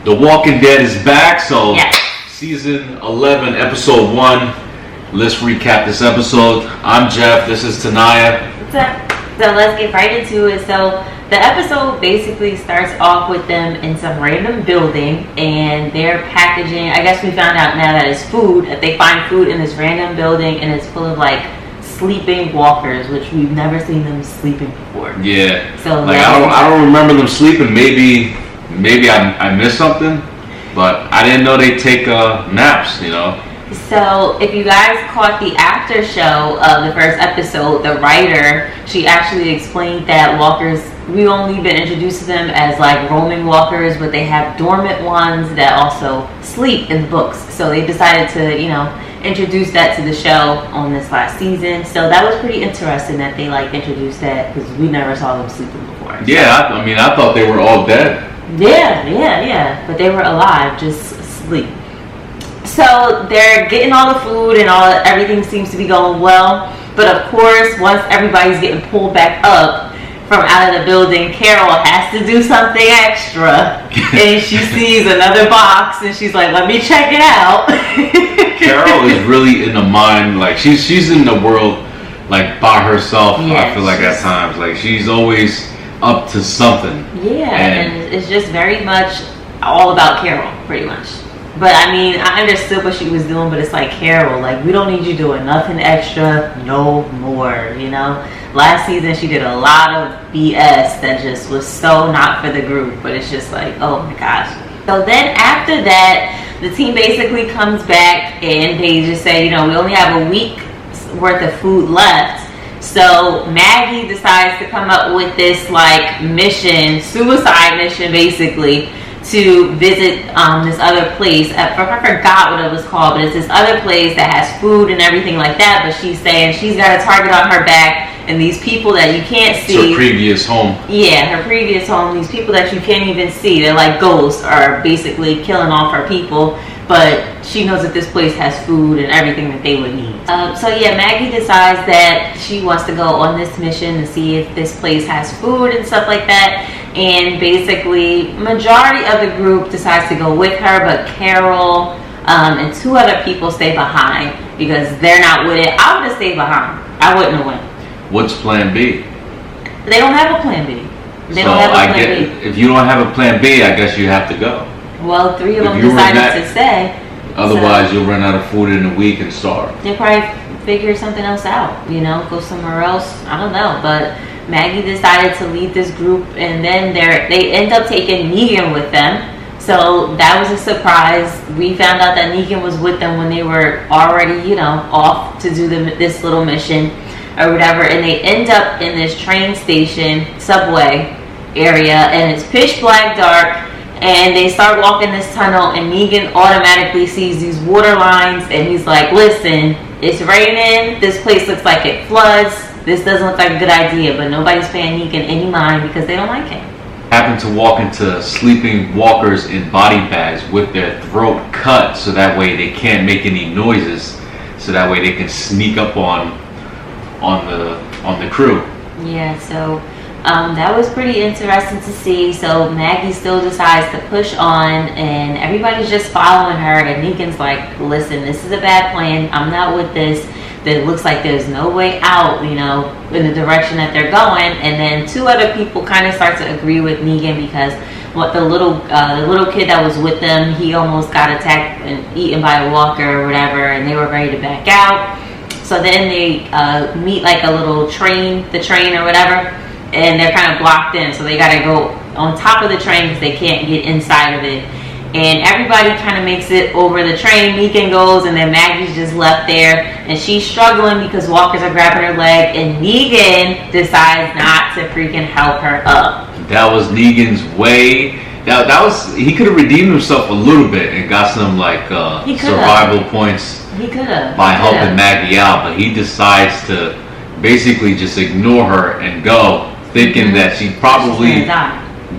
The Walking Dead is back, so Yeah. season 11, episode 1. Let's recap this episode. I'm Jeff, this is Tanaya. What's up? So let's get right into it. So the episode basically starts off with them in some random building and they're packaging. I guess we found out now that it's food, that they find food in this random building and it's full of like sleeping walkers, which we've never seen them sleeping before. Yeah. So like I don't remember them sleeping. Maybe I missed something, but I didn't know they take naps, you know. So if you guys caught the after show of the first episode, the writer, she actually explained that walkers, we've only been introduced to them as like roaming walkers, but they have dormant ones that also sleep in the books. So they decided to, introduce that to the show on this last season. So that was pretty interesting that they like introduced that because we never saw them sleeping before. Yeah, I thought they were all dead. Yeah. But they were alive, just asleep. So they're getting all the food and everything seems to be going well. But of course, once everybody's getting pulled back up from out of the building, Carol has to do something extra. And she sees another box and she's like, let me check it out. Carol is really in the mind, like she's in the world like by herself. Yeah, I feel like at times, like she's always up to something. Yeah, and it's just very much all about Carol, pretty much. But I mean, I understood what she was doing, but it's like, Carol, like, we don't need you doing nothing extra, no more, Last season, she did a lot of BS that just was so not for the group, but it's just like, oh my gosh. So then after that, the team basically comes back and they just say, we only have a week's worth of food left. So Maggie decides to come up with this like mission, suicide mission basically, to visit this other place. I forgot what it was called, but it's this other place that has food and everything like that. But she's saying she's got a target on her back, and these people that you can't see. It's her previous home. Yeah, her previous home. These people that you can't even see, they're like ghosts, are basically killing off her people. But she knows that this place has food and everything that they would need. Maggie decides that she wants to go on this mission to see if this place has food and stuff like that. And basically, majority of the group decides to go with her, but Carol and two other people stay behind because they're not with it. I would have stayed behind. I wouldn't have went. What's plan B? They don't have a plan B. If you don't have a plan B, I guess you have to go. Well, three of them decided to stay. Otherwise, you'll run out of food in a week and starve. They'll probably figure something else out, go somewhere else. I don't know, but Maggie decided to lead this group, and then they end up taking Negan with them. So that was a surprise. We found out that Negan was with them when they were already, off to do this little mission or whatever. And they end up in this train station, subway area, and it's pitch black dark. And they start walking this tunnel, and Negan automatically sees these water lines, and he's like, listen, it's raining, this place looks like it floods, this doesn't look like a good idea, but nobody's paying Negan any mind because they don't like him. Happen to walk into sleeping walkers in body bags with their throat cut so that way they can't make any noises, so that way they can sneak up on the crew. Yeah, so that was pretty interesting to see. So Maggie still decides to push on, and everybody's just following her, and Negan's like, listen, this is a bad plan, I'm not with this. That looks like there's no way out, in the direction that they're going. And then two other people kind of start to agree with Negan because the little kid that was with them, he almost got attacked and eaten by a walker or whatever, and they were ready to back out. So then they meet like a little train or whatever, and they're kind of blocked in, so they got to go on top of the train because they can't get inside of it. And everybody kind of makes it over the train. Negan goes, and then Maggie's just left there, and she's struggling because walkers are grabbing her leg, and Negan decides not to freaking help her up. That was Negan's way. That was, he could have redeemed himself a little bit and got some survival points. He could have by helping Maggie out, but he decides to basically just ignore her and go, thinking that she's probably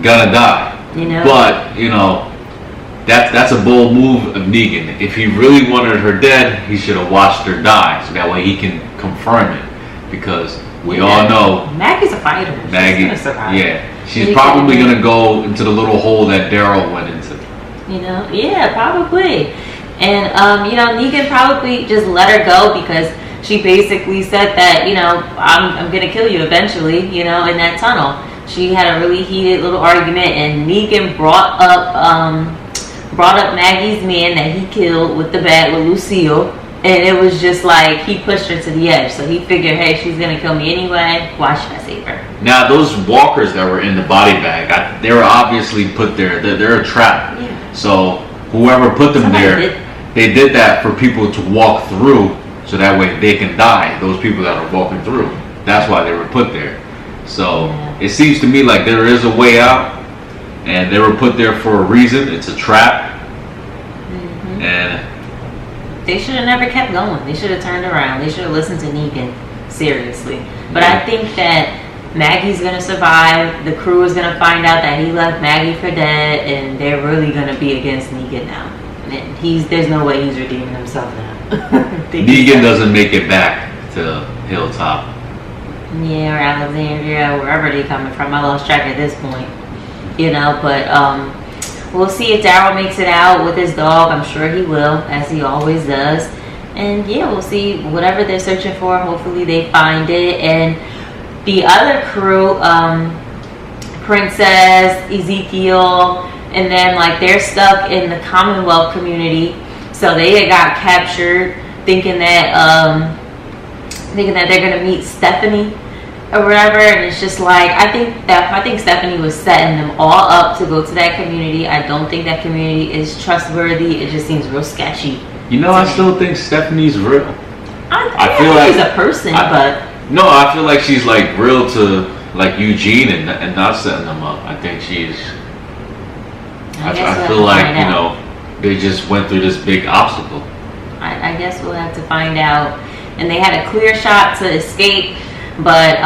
gonna die. But that's a bold move of Negan. If he really wanted her dead, he should have watched her die, so that way he can confirm it. Because we all know Maggie's a fighter. Maggie, she's probably gonna go into the little hole that Daryl went into. You know, yeah, probably. And you know, Negan probably just let her go because she basically said that, you know, I'm gonna kill you eventually, you know, in that tunnel. She had a really heated little argument, and Negan brought up Maggie's man that he killed with the bat with Lucille, and it was just like he pushed her to the edge. So he figured, hey, she's gonna kill me anyway. Why should I save her? Now those walkers that were in the body bag, they were obviously put there. They're a trap. Yeah. So whoever put them they did that for people to walk through, so that way they can die. Those people that are walking through. That's why they were put there. So it seems to me like there is a way out, and they were put there for a reason. It's a trap, and they should have never kept going. They should have turned around. They should have listened to Negan seriously. But I think that Maggie's gonna survive. The crew is gonna find out that he left Maggie for dead, and they're really gonna be against Negan now. And there's no way he's redeeming himself now. Negan doesn't make it back to Hilltop. Yeah, or Alexandria, wherever they're coming from. I lost track at this point. You know, but we'll see if Daryl makes it out with his dog. I'm sure he will, as he always does. And yeah, we'll see whatever they're searching for. Hopefully they find it. And the other crew, Princess, Ezekiel, and then like they're stuck in the Commonwealth community. So they had got captured thinking that they're gonna meet Stephanie or whatever, and it's just like I think Stephanie was setting them all up to go to that community. I don't think that community is trustworthy. It just seems real sketchy. You know, I still think Stephanie's real. I feel like she's a person, but no, I feel like she's like real to like Eugene and not setting them up. I think she's. I feel like, you know, they just went through this big obstacle. I guess we'll have to find out. And they had a clear shot to escape, but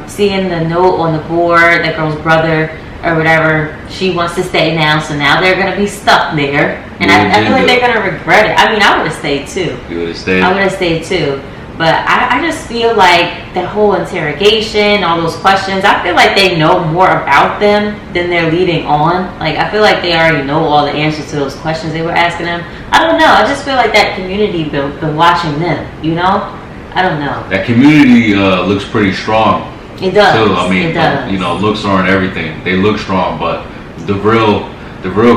seeing the note on the board, that girl's brother or whatever, she wants to stay now, so now they're going to be stuck there. And I feel like they're going to regret it. I mean, I would have stayed too. You would have stayed? I would have stayed too. But I just feel like that whole interrogation, all those questions, I feel like they know more about them than they're leading on. Like, I feel like they already know all the answers to those questions they were asking them. I don't know. I just feel like that community been watching them, you know? I don't know. That community looks pretty strong. It does. Too. I mean, it does. You know, looks aren't everything. They look strong, but the real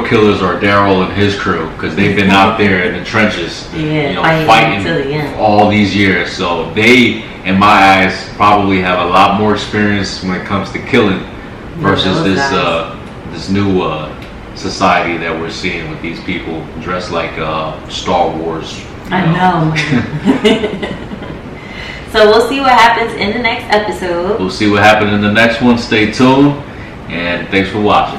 killers are Daryl and his crew, because they've been out there in the trenches, you know, fighting all these years. So they, in my eyes, probably have a lot more experience when it comes to killing versus this new society that we're seeing with these people dressed like Star Wars. I know. So we'll see what happens in the next episode. We'll see what happens in the next one. Stay tuned, and thanks for watching.